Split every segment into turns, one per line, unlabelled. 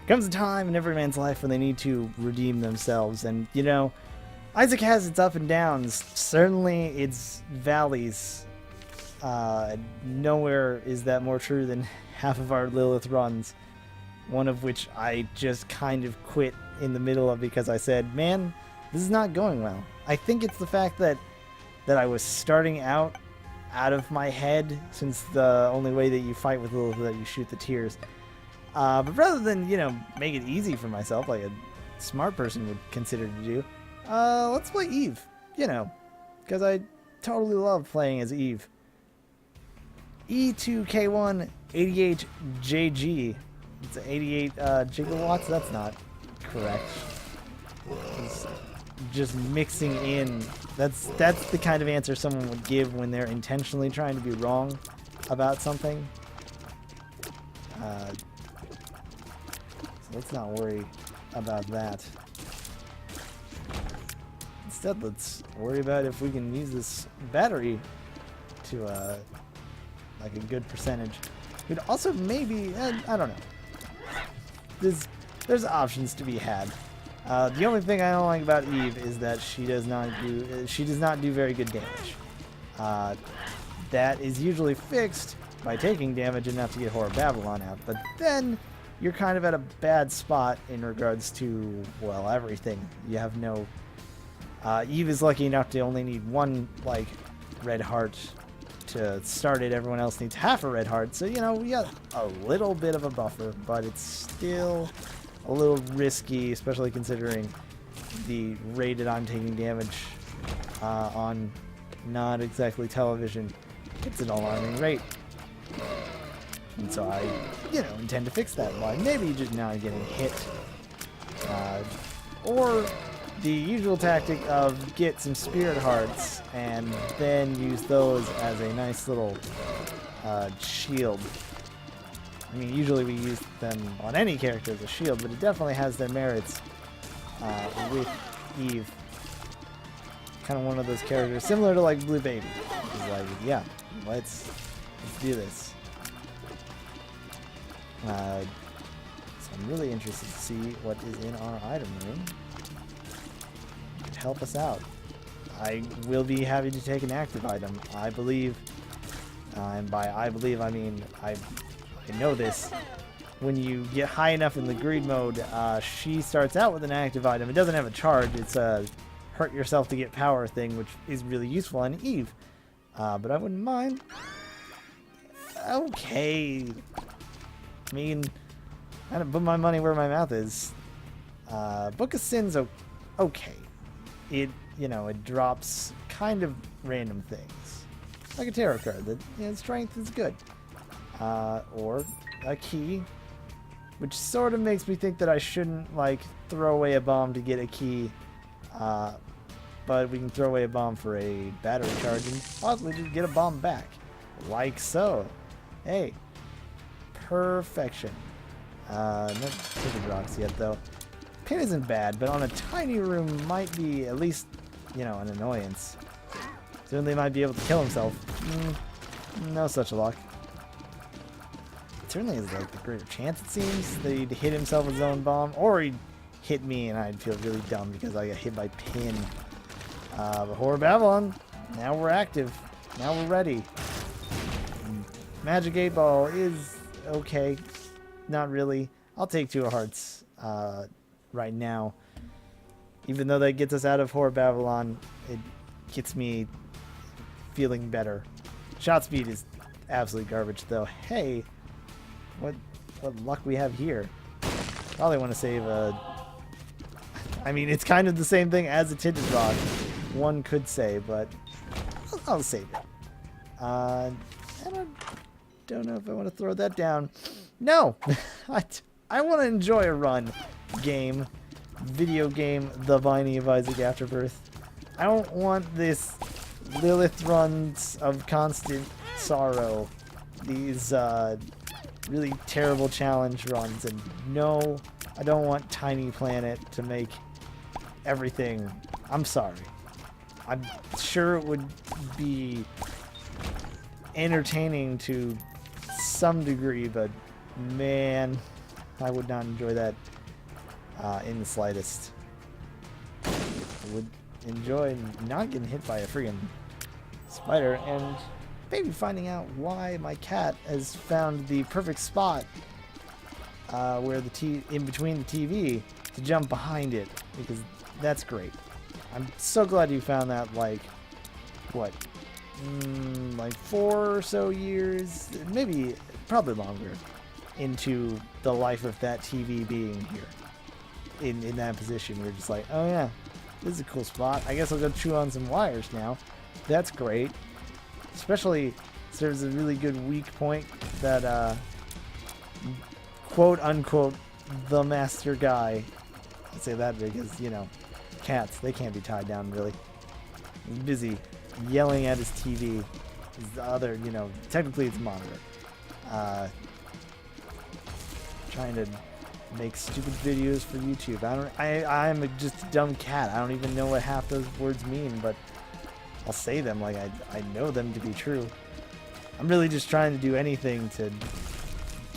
comes a time in every man's life when they need to redeem themselves. And, you know, Isaac has its up and downs, certainly its valleys. Nowhere is that more true than half of our Lilith runs, one of which I just kind of quit in the middle of because I said, man, this is not going well. I think it's the fact that I was starting out of my head, since the only way that you fight with Lilith is that you shoot the tears. But rather than, you know, make it easy for myself like a smart person would consider to do, let's play Eve, you know, because I totally love playing as Eve. E2K188JG. It's 88 gigawatts. That's not correct. It's just mixing in. That's the kind of answer someone would give when they're intentionally trying to be wrong about something. So let's not worry about that. Instead, let's worry about if we can use this battery to like a good percentage. Could also maybe, I don't know. There's options to be had. The only thing I don't like about Eve is that she does not do very good damage. That is usually fixed by taking damage enough to get Horror Babylon out. But then you're kind of at a bad spot in regards to, well, everything. You have no. Eve is lucky enough to only need one like red heart to start it. Everyone else needs half a red heart, so you know we got a little bit of a buffer, but it's still a little risky, especially considering the rate that I'm taking damage on not exactly television. It's an alarming rate, and so I, you know, intend to fix that by maybe just not getting hit, or the usual tactic of get some spirit hearts and then use those as a nice little shield. I mean, usually we use them on any character as a shield, but it definitely has their merits with Eve. Kind of one of those characters, similar to like Blue Baby. It's like, yeah, let's do this. So I'm really interested to see what is in our item room. Help us out. I will be happy to take an active item. I believe, and by I believe I mean I know this. When you get high enough in the greed mode, she starts out with an active item. It doesn't have a charge. It's a hurt yourself to get power thing, which is really useful on Eve. But I wouldn't mind. Okay. I mean, I gotta put my money where my mouth is. Book of Sins, okay. It, you know, it drops kind of random things. Like a tarot card that, you know, strength is good. Or a key, which sort of makes me think that I shouldn't, like, throw away a bomb to get a key. But we can throw away a bomb for a battery charge and possibly just get a bomb back. Like so. Hey. Perfection. No ticket rocks yet, though. Pin isn't bad, but on a tiny room might be at least, you know, an annoyance. Soon they might be able to kill himself. No such luck. It certainly is like the greater chance, it seems, that he'd hit himself with his own bomb, or he'd hit me and I'd feel really dumb because I got hit by Pin. But Horror Babylon, now we're active. Now we're ready. Magic 8 Ball is okay. Not really. I'll take 2 hearts. Right now, even though that gets us out of Horror Babylon, it gets me feeling better. Shot speed is absolute garbage, though. Hey, what luck we have here. Probably want to save a. I mean, it's kind of the same thing as a Tinted Rock, one could say, but I'll save it. I don't know if I want to throw that down. No, I want to enjoy a run. Video game, The Binding of Isaac Afterbirth. I don't want this Lilith runs of constant sorrow. These really terrible challenge runs. And no, I don't want Tiny Planet to make everything. I'm sorry. I'm sure it would be entertaining to some degree, but man, I would not enjoy that in the slightest. I would enjoy not getting hit by a friggin' spider and maybe finding out why my cat has found the perfect spot where in between the TV to jump behind it, because that's great. I'm so glad you found that, like, what, like 4 or so years, maybe, probably longer, into the life of that TV being here. In that position, you're just like, oh yeah, this is a cool spot. I guess I'll go chew on some wires now. That's great. Especially serves a really good weak point that, quote unquote, the master guy. I say that because, you know, cats, they can't be tied down really. He's busy yelling at his TV. His other, you know, technically it's a monitor. Trying to make stupid videos for YouTube. I'm just a dumb cat. I don't even know what half those words mean, but I'll say them like I know them to be true. I'm really just trying to do anything to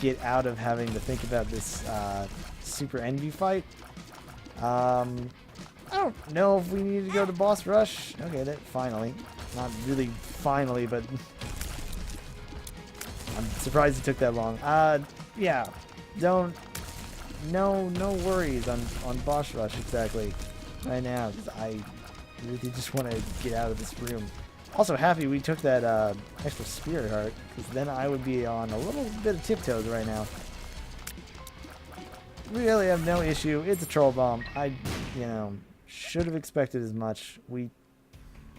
get out of having to think about this super envy fight. I don't know if we need to go to boss rush. Okay, that finally. Not really finally, but I'm surprised it took that long. Yeah. No worries on boss rush exactly right now, because I really just want to get out of this room. Also happy we took that extra spirit heart, because then I would be on a little bit of tiptoes right now. Really have no issue. It's a troll bomb. I, you know, should have expected as much. We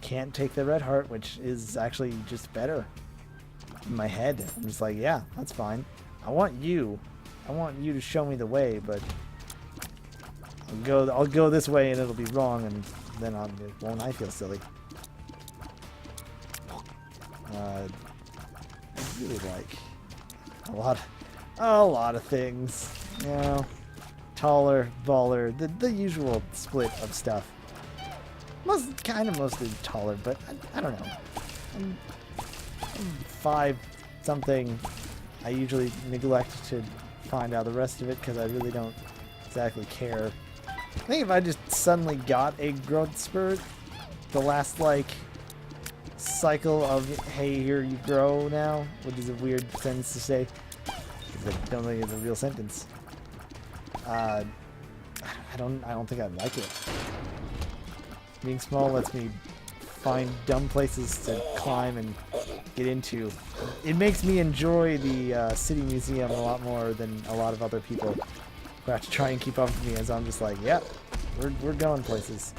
can't take the red heart, which is actually just better in my head. I'm just like, yeah, that's fine. I want you to show me the way, but I'll go this way and it'll be wrong, and then won't I feel silly? I really like a lot of things, you know, taller, baller, the usual split of stuff. Mostly taller, but I don't know. I'm 5 something. I usually neglect to find out the rest of it because I really don't exactly care. I think if I just suddenly got a growth spurt, the last, like, cycle of, hey, here you grow now, which is a weird sentence to say, because I don't think it's a real sentence. I don't think I'd like it. Being small lets me find dumb places to climb and get into. It makes me enjoy the city museum a lot more than a lot of other people who have to try and keep up with me, as I'm just like, yep, we're going places.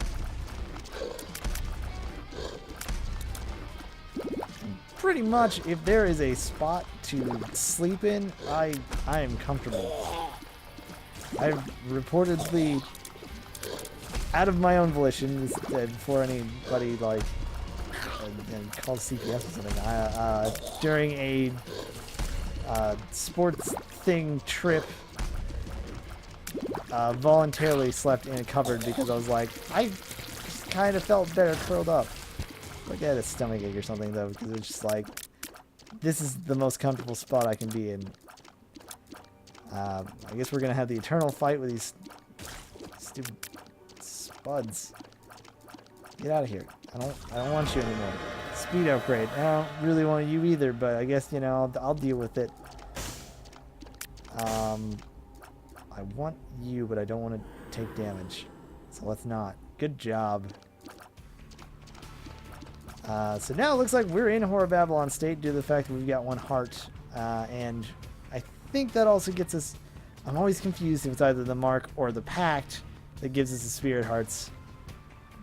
Pretty much, if there is a spot to sleep in, I am comfortable. I've reportedly, out of my own volition, before anybody like called CPS or something, during a sports thing trip, voluntarily slept in a cupboard because I was like, I kind of felt better curled up. Like I had a stomach ache or something though, because it's just like, this is the most comfortable spot I can be in. I guess we're gonna have the eternal fight with these stupid spuds. Get out of here. I don't want you anymore. Speed upgrade. I don't really want you either, but I guess, you know, I'll deal with it. I want you, but I don't want to take damage. So let's not. Good job. So now it looks like we're in Horror Babylon state due to the fact that we've got 1 heart. And I think that also gets us... I'm always confused if it's either the Mark or the Pact that gives us the Spirit Hearts.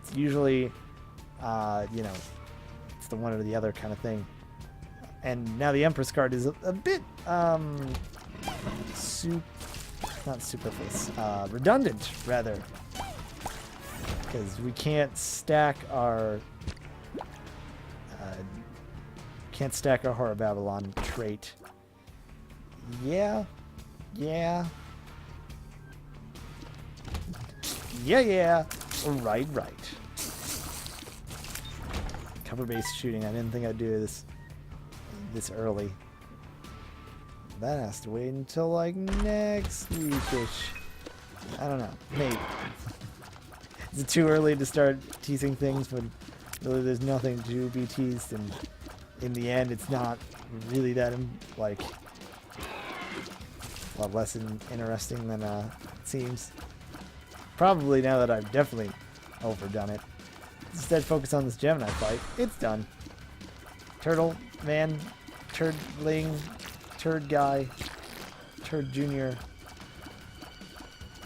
It's usually, you know, it's the one or the other kind of thing. And now the Empress card is a bit, not superfluous, redundant, rather. Because we can't stack our... Horror Babylon trait. Yeah. Right. Cover-based shooting. I didn't think I'd do this early. that has to wait until like next weekish. I don't know. Maybe. Is it too early to start teasing things when really there's nothing to be teased, and in the end it's not really that like a lot less interesting than it seems. Probably now that I've definitely overdone it. Instead, focus on this Gemini fight. It's done. Turtle man, turdling, turd guy, turd junior.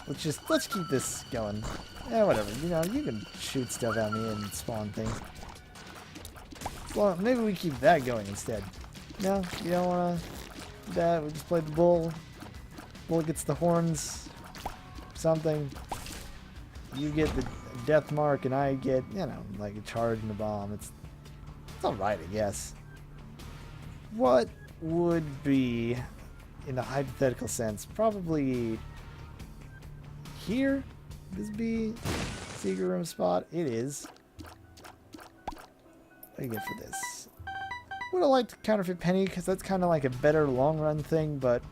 Let's keep this going. Yeah, whatever. You know, you can shoot stuff at me and spawn things. Well, maybe we keep that going instead. No, you don't want to do that. We just play the bull. Bull gets the horns. Something. You get the death mark, and I get, you know, like a charge and a bomb. It's alright, I guess. What would be, in the hypothetical sense, probably here? This be secret room spot? It is. What do you get for this? Would have liked counterfeit penny, because that's kind of like a better long run thing, but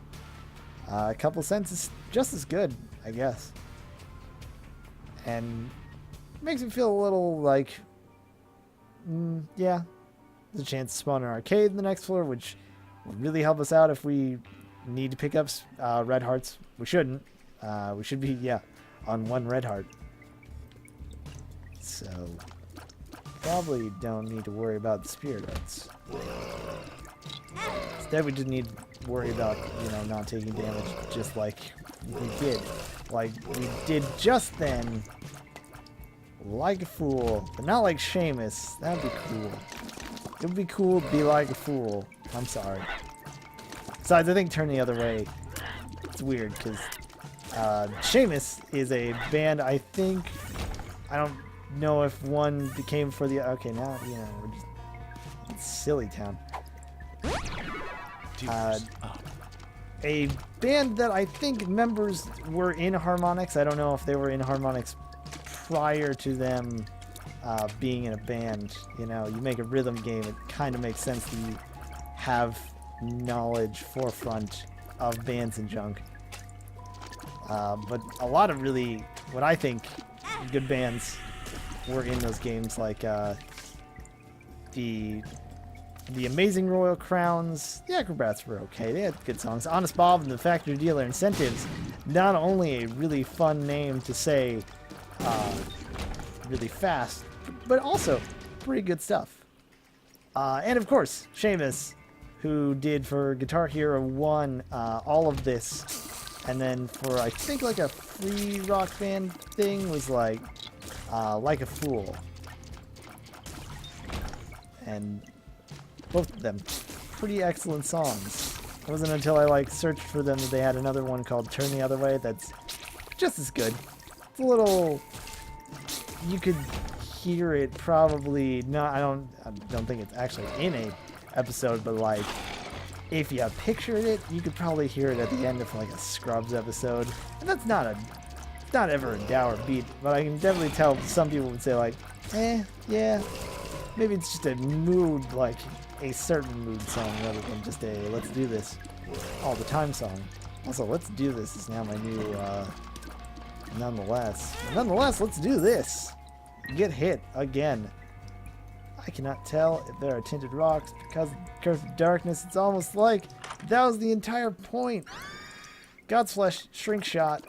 a couple cents is just as good, I guess. And makes me feel a little like, yeah, there's a chance to spawn an arcade in the next floor, which will really help us out if we need to pick up red hearts. We shouldn't. We should be, yeah, on 1 red heart. So, probably don't need to worry about the spirit hearts. Instead, we just need to worry about, you know, not taking damage, just like we did. Like we did just then. Like a fool. But not like Seamus. That'd be cool. It would be cool to be like a fool. I'm sorry. Besides, I think turn the other way, it's weird, because Seamus is a band, I think, I don't know if one became for the, okay, now, you know, we're just, it's silly town. A band that I think members were in harmonics. I don't know if they were in harmonics prior to them being in a band. You know, you make a rhythm game, it kind of makes sense that you have knowledge forefront of bands and junk. But a lot of really, what I think, good bands were in those games, like the Amazing Royal Crowns. The Acrobats were okay. They had good songs. Honest Bob and the Factory Dealer Incentives. Not only a really fun name to say really fast, but also pretty good stuff. And of course, Seamus, who did for Guitar Hero 1 all of this. And then for, I think, like a free rock band thing was like a Fool. And both of them, pretty excellent songs. It wasn't until I like searched for them that they had another one called Turn the Other Way that's just as good. It's a little, you could hear it probably not. I don't think it's actually in a episode, but like if you pictured it, you could probably hear it at the end of like a Scrubs episode. And that's not ever a dour beat, but I can definitely tell some people would say like, yeah, maybe it's just a mood, like a certain mood song rather than just a let's do this all the time song. Also, let's do this is now my new nonetheless. Nonetheless, let's do this. Get hit again. I cannot tell if there are tinted rocks because of the curse of darkness. It's almost like that was the entire point. God's Flesh, Shrink Shot.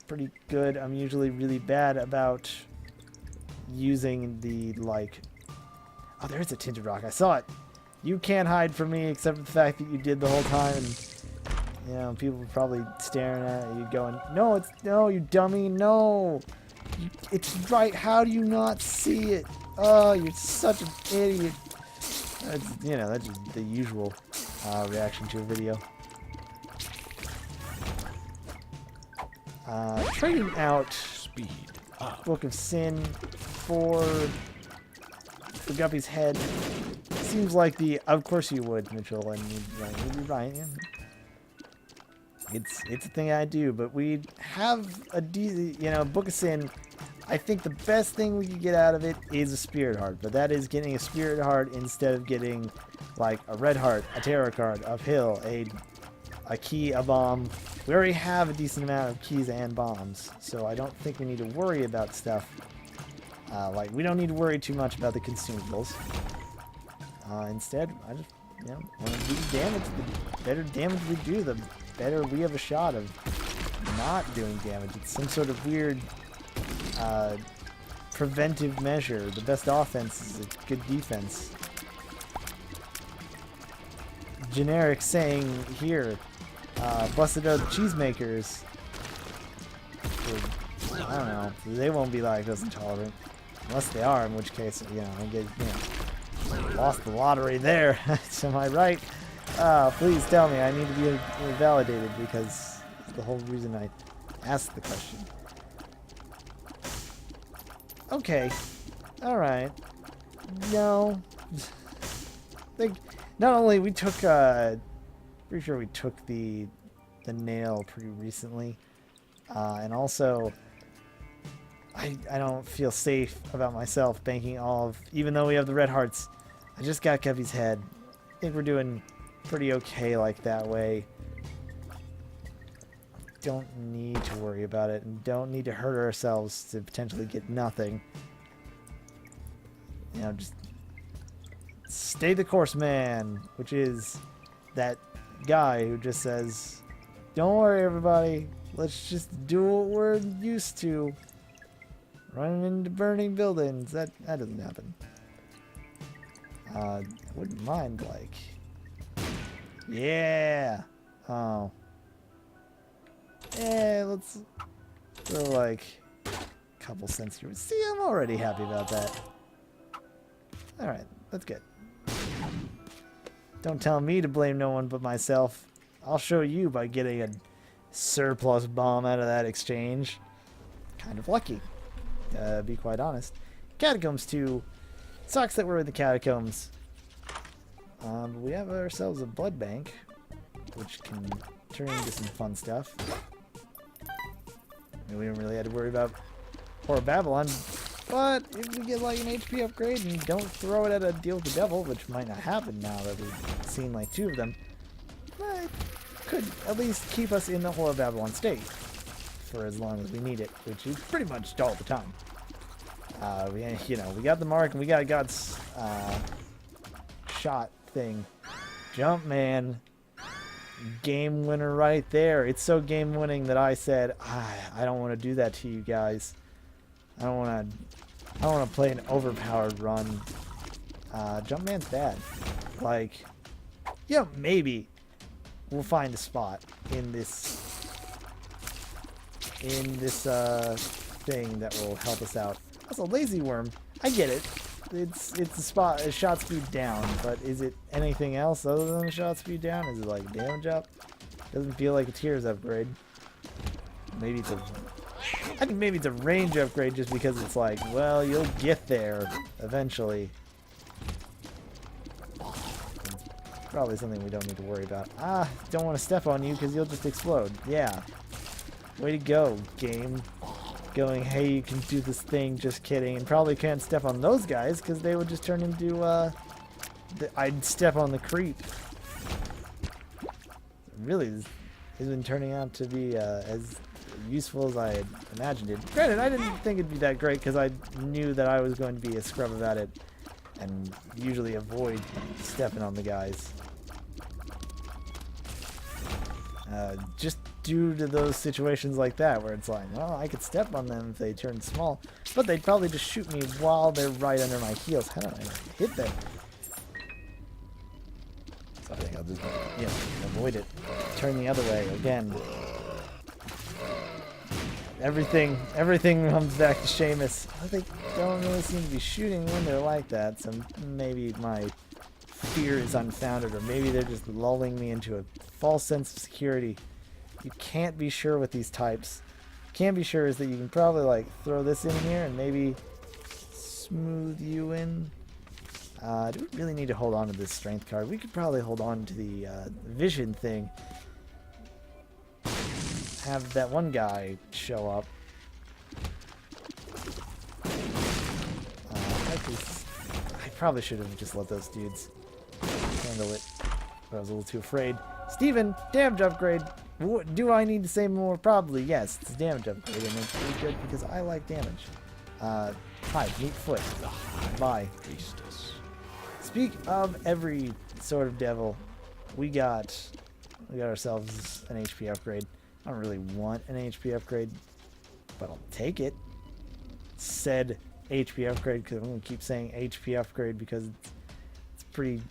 Pretty good. I'm usually really bad about using the like. Oh, there's a tinted rock. I saw it. You can't hide from me except for the fact that you did the whole time. And, you know, people were probably staring at you going, no, you dummy, no. It's right. How do you not see it? Oh, you're such an idiot. That's, you know, that's just the usual reaction to a video. Trading out Speed Book of Sin for the Guppy's head seems like the of course you would, Mitchell, and you'd be right. Yeah. It's a thing I do, but we have a Book of Sin. I think the best thing we could get out of it is a Spirit Heart, but that is getting a Spirit Heart instead of getting like a Red Heart, a Terror card, uphill, a key, a bomb. We already have a decent amount of keys and bombs, so I don't think we need to worry about stuff. Like, we don't need to worry too much about the consumables. Instead, I just, you know, want to do damage. The better damage we do, the better we have a shot of not doing damage. It's some sort of weird preventive measure. The best offense is a good defense. Generic saying here, busted out cheesemakers. I don't know. They won't be lactose intolerant. Unless they are, in which case, you know, I get, you know, lost the lottery there. Am I right? Please tell me. I need to be validated because it's the whole reason I asked the question. Okay. Alright. No. Like, not only we took, pretty sure we took the nail pretty recently. And also, I don't feel safe about myself banking all of, even though we have the red hearts, I just got Kevy's head. I think we're doing pretty okay like that way. Don't need to worry about it and don't need to hurt ourselves to potentially get nothing. You know, just stay the course, man, which is that guy who just says, don't worry, everybody. Let's just do what we're used to. Running into burning buildings. That doesn't happen. I wouldn't mind, like... Yeah! Oh. Yeah, let's throw, like, a couple cents here. See, I'm already happy about that. Alright, that's good. Don't tell me to blame no one but myself. I'll show you by getting a surplus bomb out of that exchange. Kind of lucky, be quite honest. Catacombs 2. Sucks that we're in the catacombs. But we have ourselves a blood bank, which can turn into some fun stuff. I mean, we don't really have to worry about poor Babylon, but if we get like an HP upgrade and don't throw it at a deal with the devil, which might not happen now that we've seen like 2 of them, it could at least keep us in the Whore of Babylon state for as long as we need it, which is pretty much all the time. You know, we got the mark and we got God's shot thing. Jump, man. Game winner right there. It's so game winning that I said, I don't want to do that to you guys. I don't want to play an overpowered run. Jumpman's bad. Like, yeah, maybe we'll find a spot in this thing that will help us out. Also, lazy worm. I get it. It's a shot speed down, but is it anything else other than a shot speed down? Is it like damage up? Doesn't feel like a tiers upgrade. Maybe it's I think maybe it's a range upgrade just because it's like, well, you'll get there eventually. It's probably something we don't need to worry about. Don't want to step on you because you'll just explode. Yeah. Way to go, game. Going, hey, you can do this thing, just kidding. And probably can't step on those guys because they would just turn into, I'd step on the creep. Really, has been turning out to be as useful as I had imagined it. Granted, I didn't think it'd be that great because I knew that I was going to be a scrub about it and usually avoid stepping on the guys. Just due to those situations like that where it's like, well, I could step on them if they turn small, but they'd probably just shoot me while they're right under my heels. How do I hit them? So I think I'll just, you know, avoid it. Turn the other way again. Everything comes back to Seamus. They don't really seem to be shooting when they're like that, so maybe my fear is unfounded, or maybe they're just lulling me into a false sense of security. You can't be sure with these types. Can be sure is that you can probably like throw this in here and maybe smooth you in. Do we really need to hold on to this strength card? We could probably hold on to the vision thing. Have that one guy show up. I probably should have just let those dudes handle it. But I was a little too afraid. Steven, damage upgrade. Do I need to say more? Probably, yes. It's a damage upgrade, and it's pretty good because I like damage. Hi, neat foot. Bye. Priestess. Speak of every sort of devil, we got ourselves an HP upgrade. I don't really want an HP upgrade, but I'll take it. Said HP upgrade, because I'm going to keep saying HP upgrade because it's pretty...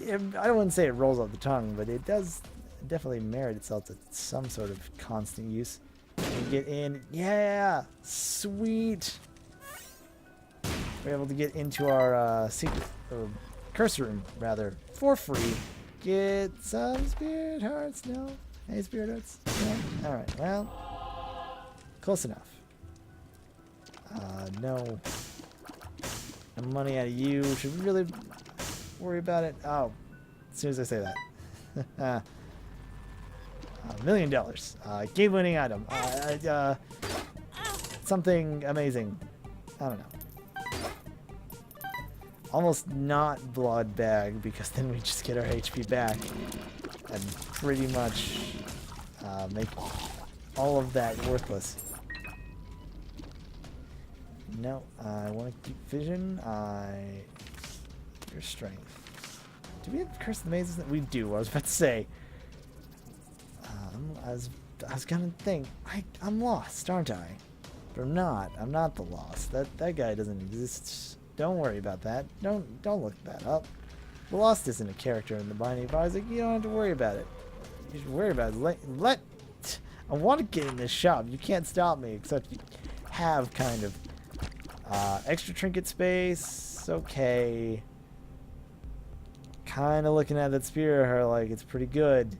I don't want to say it rolls off the tongue, but it does definitely merit itself to some sort of constant use. We get in... Yeah! Sweet! We're able to get into our secret... or curse room, rather, for free. Get some spirit hearts. No? Any spirit hearts? No? Alright, well... Close enough. No money out of you. Should we really worry about it? Oh, as soon as I say that. $1 million. Game-winning item. Something amazing. I don't know. Almost not blood bag, because then we just get our HP back and pretty much make all of that worthless. No, I want to keep vision. Your strength. Do we have Curse of the Mazes? We do. I was about to say. I was gonna think. I'm lost, aren't I? But I'm not. I'm not the lost. That guy doesn't exist. Don't worry about that. Don't look that up. The lost isn't a character in the Binding of Isaac. You don't have to worry about it. You should worry about it. I want to get in this shop. You can't stop me, except you have kind of. Extra trinket space, okay. Kind of looking at that spear her like it's pretty good.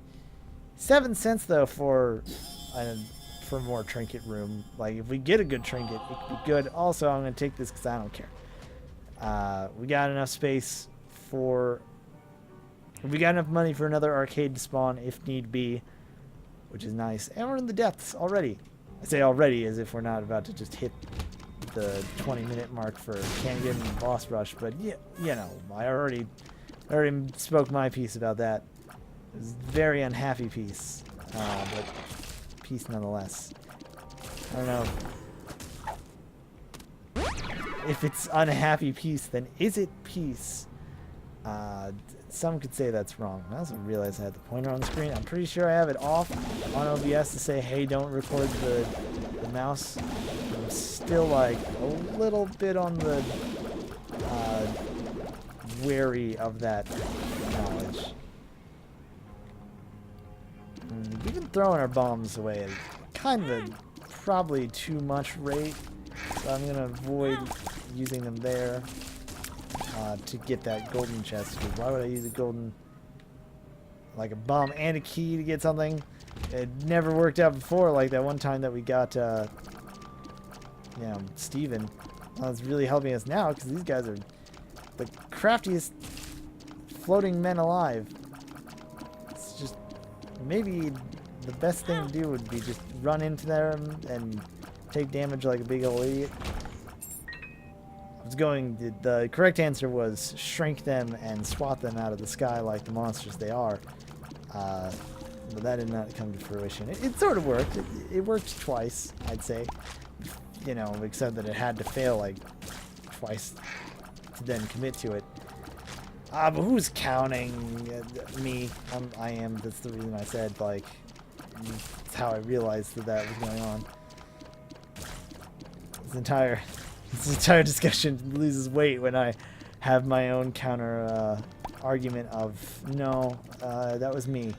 7 cents though for more trinket room. Like if we get a good trinket, it could be good. Also, I'm gonna take this because I don't care. We got enough space for. We got enough money for another arcade to spawn if need be, which is nice. And we're in the depths already. I say already as if we're not about to just hit the 20-minute mark for can't get in the boss rush, but yeah, you know, I already spoke my piece about that. It was a very unhappy piece, but piece nonetheless. I don't know if it's unhappy piece, then is it peace? Some could say that's wrong. I also realized I had the pointer on the screen. I'm pretty sure I have it off on OBS to say, hey, don't record the mouse. I'm still like a little bit on the wary of that knowledge. We've been throwing our bombs away at kind of a probably too much rate, so I'm going to avoid using them there. To get that golden chest. Why would I use a golden, like a bomb and a key to get something? It never worked out before, like that one time that we got, you know, Steven. Well, it's really helping us now because these guys are the craftiest floating men alive. It's just maybe the best thing to do would be just run into them and take damage like a big old idiot. The correct answer was shrink them and swat them out of the sky like the monsters they are. But that did not come to fruition. It sort of worked. It worked twice, I'd say. You know, except that it had to fail like twice to then commit to it. But who's counting? Me. I am. That's the reason I said, like, that's how I realized that was going on. This entire discussion loses weight when I have my own counter argument of no, that was me.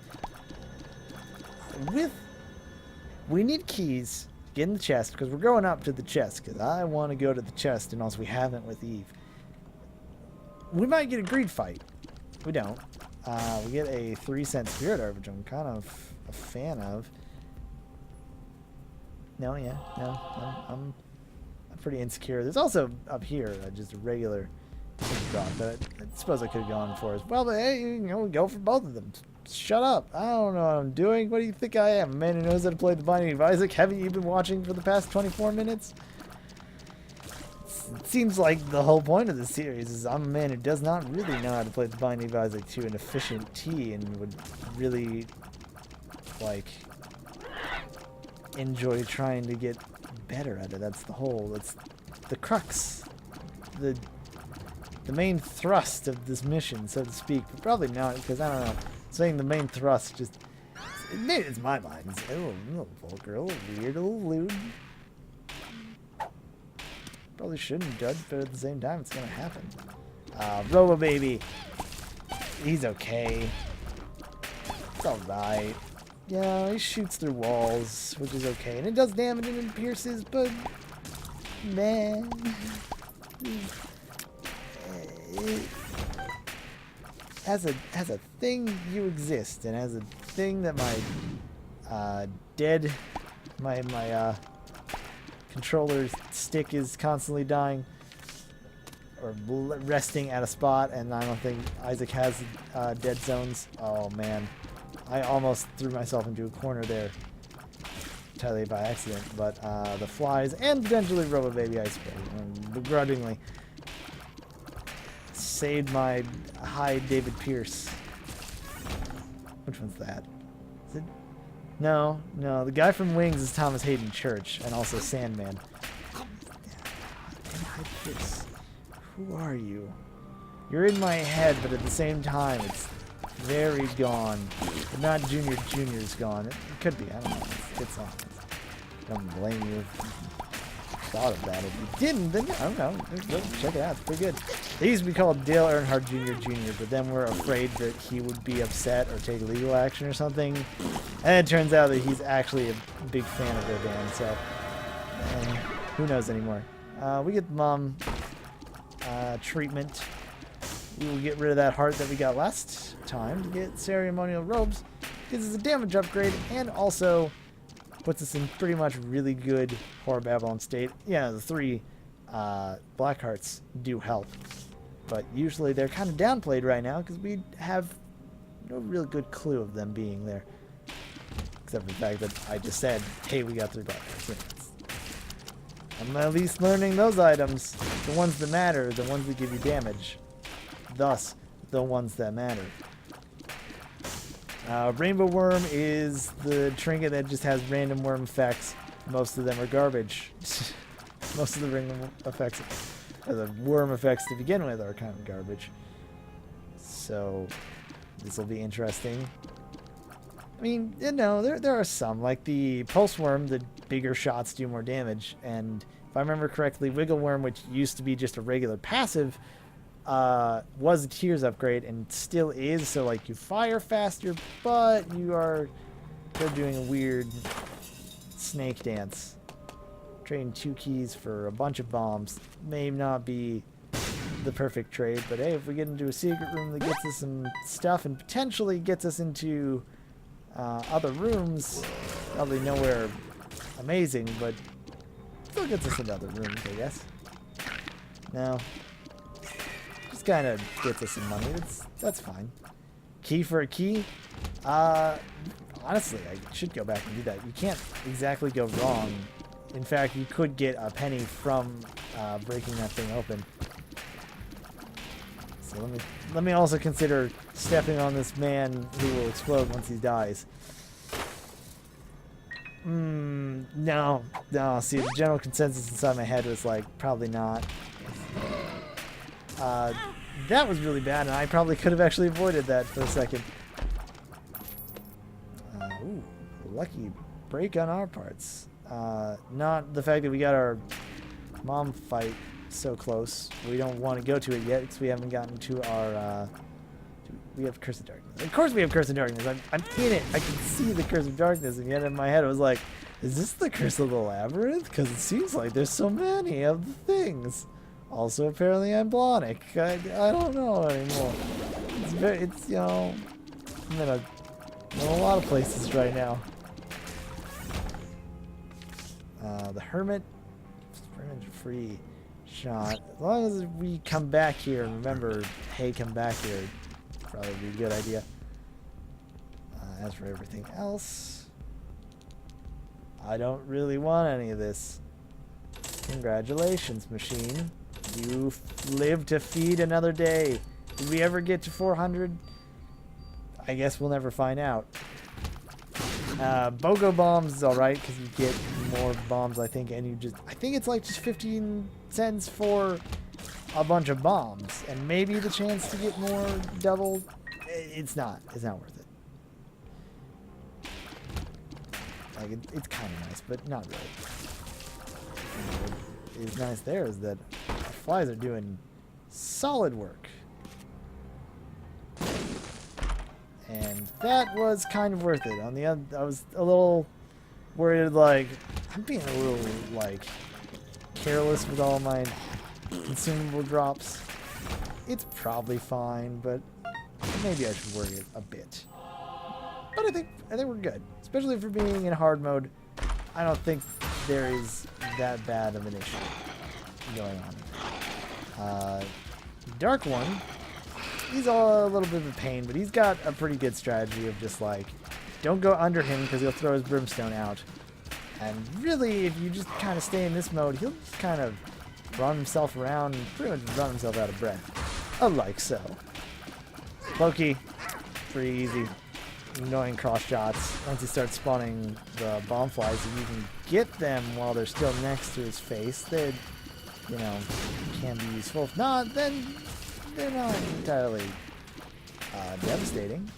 We need keys. Get in the chest because we're going up to the chest because I want to go to the chest, and also we haven't with Eve. We might get a greed fight. We don't. We get a 3-cent spirit herb, which I'm kind of a fan of. No, I'm pretty insecure. There's also up here just a regular drop that I suppose I could have gone for as well, but hey, you know, go for both of them. Shut up. I don't know what I'm doing. What do you think I am? A man who knows how to play the Binding of Isaac? Haven't you been watching for the past 24 minutes? It seems like the whole point of the series is I'm a man who does not really know how to play the Binding of Isaac to an efficient T and would really, like, enjoy trying to get better at it. That's the crux. The main thrust of this mission, so to speak. But probably not, because I don't know. Saying the main thrust just... Maybe it's my mind. It's a little vulgar, a little weird, a little lewd. Probably shouldn't judge, but at the same time, it's gonna happen. Robo Baby. He's okay. It's alright. Yeah, he shoots through walls, which is okay. And it does damage and it pierces, but... Man... As a thing, you exist, and as a thing that my controller stick is constantly dying or resting at a spot, and I don't think Isaac has dead zones. Oh man, I almost threw myself into a corner there, entirely by accident. But the flies and potentially Robo Baby Ice Spray, begrudgingly, saved my high David Pierce. Which one's that? Is it? No, the guy from Wings is Thomas Hayden Church, and also Sandman. High Pierce. Who are you? You're in my head, but at the same time, it's very gone. But not Junior's gone. It could be. I don't know. It's on. I don't blame you if you thought of that. If you didn't, then I don't know. Go check it out. It's pretty good. They used to be called Dale Earnhardt Jr., but then we're afraid that he would be upset or take legal action or something. And it turns out that he's actually a big fan of their band, so who knows anymore. We get the mom treatment. We will get rid of that heart that we got last time to get ceremonial robes. Gives us a damage upgrade and also puts us in pretty much really good Horror Babylon state. Yeah, the 3 black hearts do help. But usually they're kind of downplayed right now because we have no real good clue of them being there. Except for the fact that I just said, hey, we got 3 black hearts. I'm at least learning those items. The ones that matter, the ones that give you damage. Thus, the ones that matter. Rainbow Worm is the trinket that just has random worm effects. Most of them are garbage. Most of the random effects, the worm effects to begin with, are kind of garbage. So, this will be interesting. I mean, you know, there are some, like the Pulse Worm, the bigger shots do more damage. And if I remember correctly, Wiggle Worm, which used to be just a regular passive, was a Tears upgrade and still is. So, like, you fire faster, but they're doing a weird snake dance. Trading 2 keys for a bunch of bombs may not be the perfect trade, but hey, if we get into a secret room that gets us some stuff and potentially gets us into other rooms, probably nowhere amazing, but still gets us into other rooms, I guess. No, just kind of gets us some money. That's fine. Key for a key. Honestly, I should go back and do that. You can't exactly go wrong. In fact, you could get a penny from breaking that thing open. So let me also consider stepping on this man who will explode once he dies. No. See, the general consensus inside my head was like, probably not. That was really bad, and I probably could have actually avoided that for a second. Ooh, lucky break on our parts. Not the fact that we got our mom fight so close. We don't want to go to it yet because we haven't gotten to our, we have Curse of Darkness. Of course we have Curse of Darkness. I'm in it. I can see the Curse of Darkness, and yet in my head I was like, is this the Curse of the Labyrinth? Because it seems like there's so many of the things. Also, apparently I'm Blonic. I don't know anymore. It's you know, I'm in a lot of places right now. The Hermit, free shot. As long as we come back here and remember, hey, come back here, probably be a good idea. As for everything else, I don't really want any of this. Congratulations, machine. You lived to feed another day. Did we ever get to 400? I guess we'll never find out. BOGO bombs is alright because you get more bombs, I think, and I think it's like just 15 cents for a bunch of bombs, and maybe the chance to get more double. It's not worth it. Like, it's kind of nice, but not really. What is nice there is that the flies are doing solid work. And that was kind of worth it. On the other, I was a little worried, like, I'm being a little, like, careless with all my consumable drops. It's probably fine, but maybe I should worry a bit. But I think we're good. Especially for being in hard mode. I don't think there is that bad of an issue going on. Dark one, he's a little bit of a pain, but he's got a pretty good strategy of just like, don't go under him because he'll throw his brimstone out. And really, if you just kind of stay in this mode, he'll just kind of run himself around and pretty much run himself out of breath. Like so. Loki, pretty easy. Annoying cross shots. Once he starts spawning the bomb flies, if you can get them while they're still next to his face, they, you know, can be useful. If not, then they're not entirely devastating.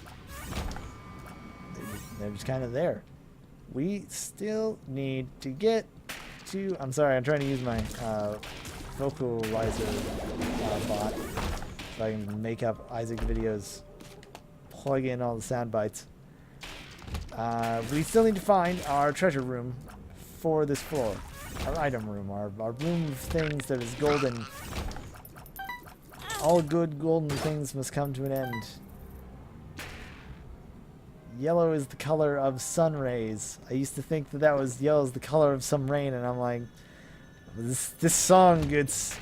They're just kind of there. We still need to get to... I'm sorry, I'm trying to use my vocalizer bot so I can make up Isaac videos, plug in all the sound bites. We still need to find our treasure room for this floor. Our item room, our room of things that is golden. All good golden things must come to an end. Yellow is the color of sun rays. I used to think that was yellow is the color of some rain, and I'm like, this song gets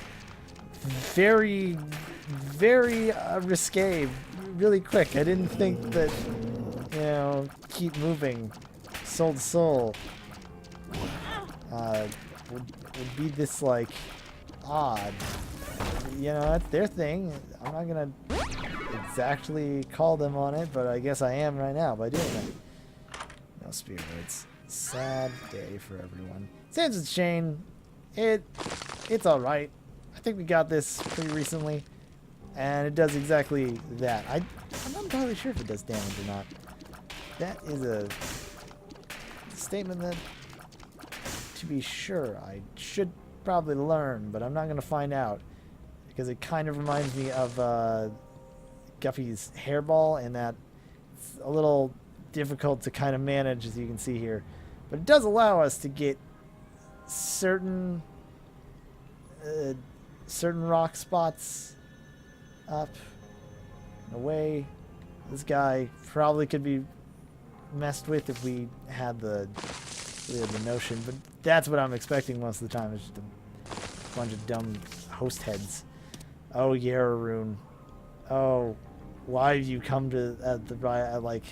very, very risque really quick. I didn't think that, you know, keep moving, soul to soul, would be this like odd. You know, that's their thing. I'm not gonna exactly call them on it, but I guess I am right now by doing that. No spirits. Sad day for everyone. Samson's Chain. It's alright. I think we got this pretty recently, and it does exactly that. I'm not entirely sure if it does damage or not. That is a statement that, to be sure, I should probably learn, but I'm not going to find out, because it kind of reminds me of Guffy's hairball, in that it's a little difficult to kind of manage, as you can see here. But it does allow us to get certain rock spots up and away. This guy probably could be messed with if we had the notion, but that's what I'm expecting most of the time, is just a bunch of dumb host heads. Oh, Yara Rune. Oh, why have you come to the right? Like,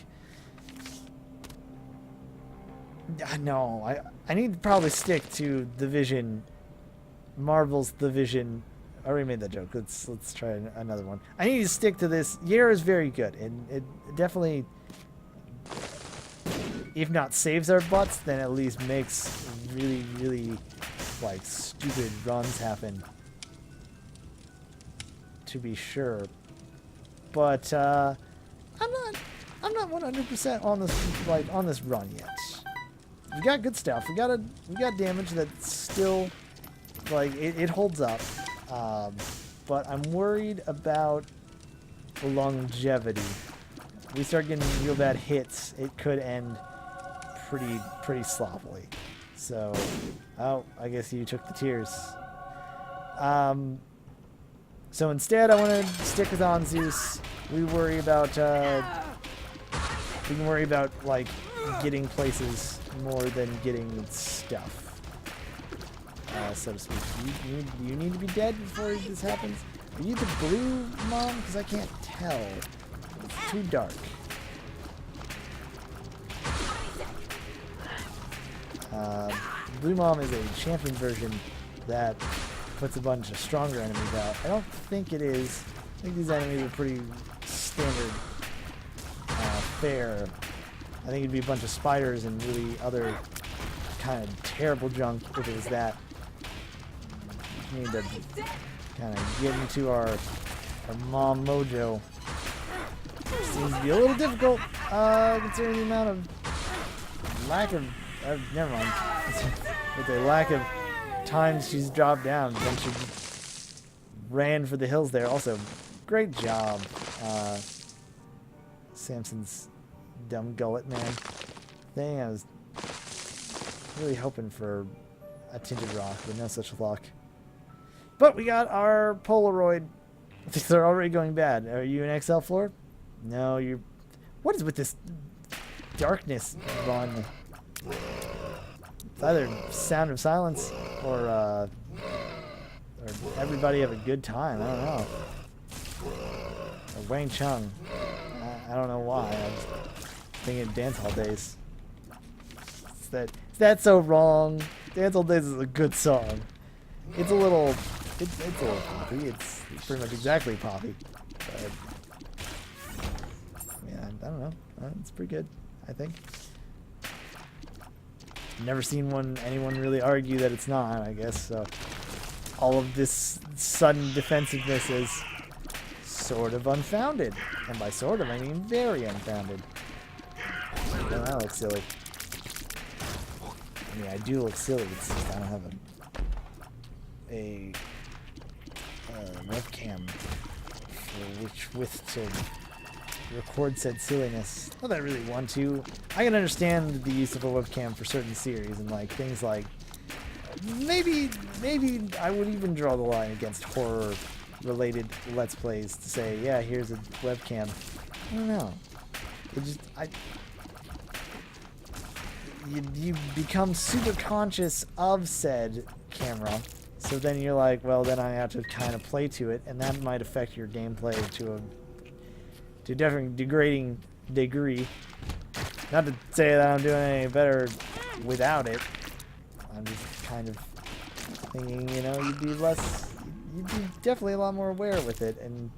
no, I need to probably stick to the Vision. Marvel's The Vision. I already made that joke. Let's try another one. I need to stick to this. Yara is very good, and it definitely, if not saves our butts, then at least makes really, really like stupid runs happen. To be sure, but I'm not 100% on this run yet. We got good stuff. We got damage that's still like it holds up, but I'm worried about the longevity. We start getting real bad hits, it could end pretty sloppily. So, oh, I guess you took the tears. So instead, I want to stick with On Zeus. We can worry about like getting places more than getting stuff, so to speak. You need to be dead before this happens. Are you the blue mom? Because I can't tell. It's too dark. Blue Mom is a champion version that puts a bunch of stronger enemies out. I don't think it is. I think these enemies are pretty standard fare. I think it'd be a bunch of spiders and really other kind of terrible junk if it was that. We need to kind of get into our mom mojo. Seems to be a little difficult considering the amount of lack of never mind. With the lack of times she's dropped down, then she ran for the hills there. Also, great job, Samson's dumb gullet man thing. I was really hoping for a tinted rock, but no such luck. But we got our Polaroid. Things are already going bad. Are you an XL floor? No, you're... What is with this darkness run? It's either Sound of Silence or Everybody Have a Good Time. I don't know. Or Wang Chung. I don't know why. I'm thinking Dance Hall Days. That's so wrong. Dance Hall Days is a good song. It's a little... It's a little poppy. It's pretty much exactly poppy. But, yeah, I don't know. It's pretty good, I think. Never seen anyone really argue that it's not, I guess. So all of this sudden defensive-ness is sort of unfounded. And by sort of, I mean very unfounded. Oh, that looks silly. I mean, I do look silly. It's just I don't have a webcam for with to record said silliness. Not that I really want to. I can understand the use of a webcam for certain series and like things like maybe I would even draw the line against horror related Let's Plays to say, yeah, here's a webcam. I don't know. It just you become super conscious of said camera. So then you're like, well, then I have to kind of play to it, and that might affect your gameplay to a different degrading degree. Not to say that I'm doing any better without it. I'm just kind of thinking, you know, you'd be definitely a lot more aware with it, and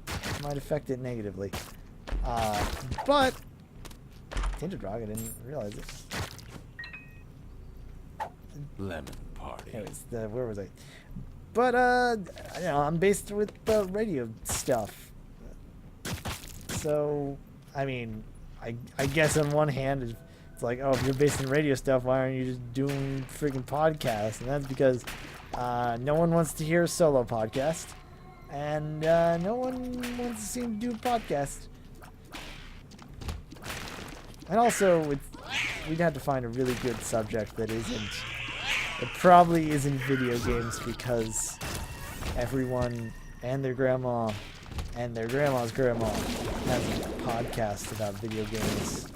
it might affect it negatively. But Tinted Rock, I didn't realize it.
Lemon party.
Anyways, where was I? But you know, I'm based with the radio stuff. So, I mean, I guess on one hand, it's like, oh, if you're based in radio stuff, why aren't you just doing freaking podcasts? And that's because no one wants to hear a solo podcast, and no one wants to seem to do a podcast. And also, we'd have to find a really good subject that isn't... It probably isn't video games, because everyone and their grandma and their grandma's grandma has a podcast about video games.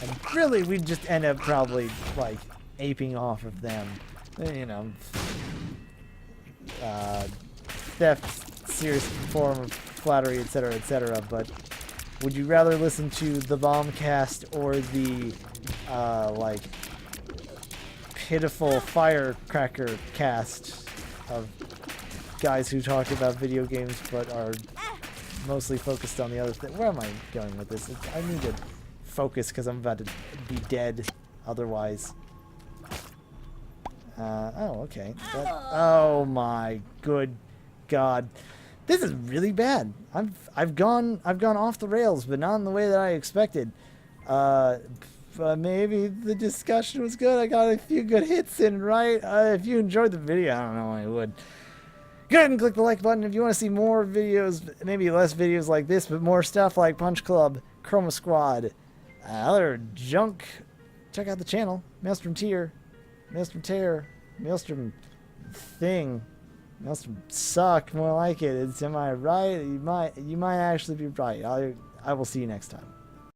And really, we'd just end up probably, like, aping off of them. You know, theft, serious form of flattery, etc., etc., but would you rather listen to the Bombcast or the, like, pitiful firecracker cast of guys who talk about video games but are mostly focused on the other thing? Where am I going with this? I need to focus because I'm about to be dead otherwise. Oh, okay. Oh my good God. This is really bad. I've gone off the rails, but not in the way that I expected. But maybe the discussion was good. I got a few good hits in, right? If you enjoyed the video, I don't know, I would. Go ahead and click the like button if you want to see more videos, maybe less videos like this, but more stuff like Punch Club, Chroma Squad, other junk. Check out the channel, MaelstromTier, MaelstromTier, Maelstrom Thing. Maelstrom Suck, more like it. Am I right? You might actually be right. I will see you next time.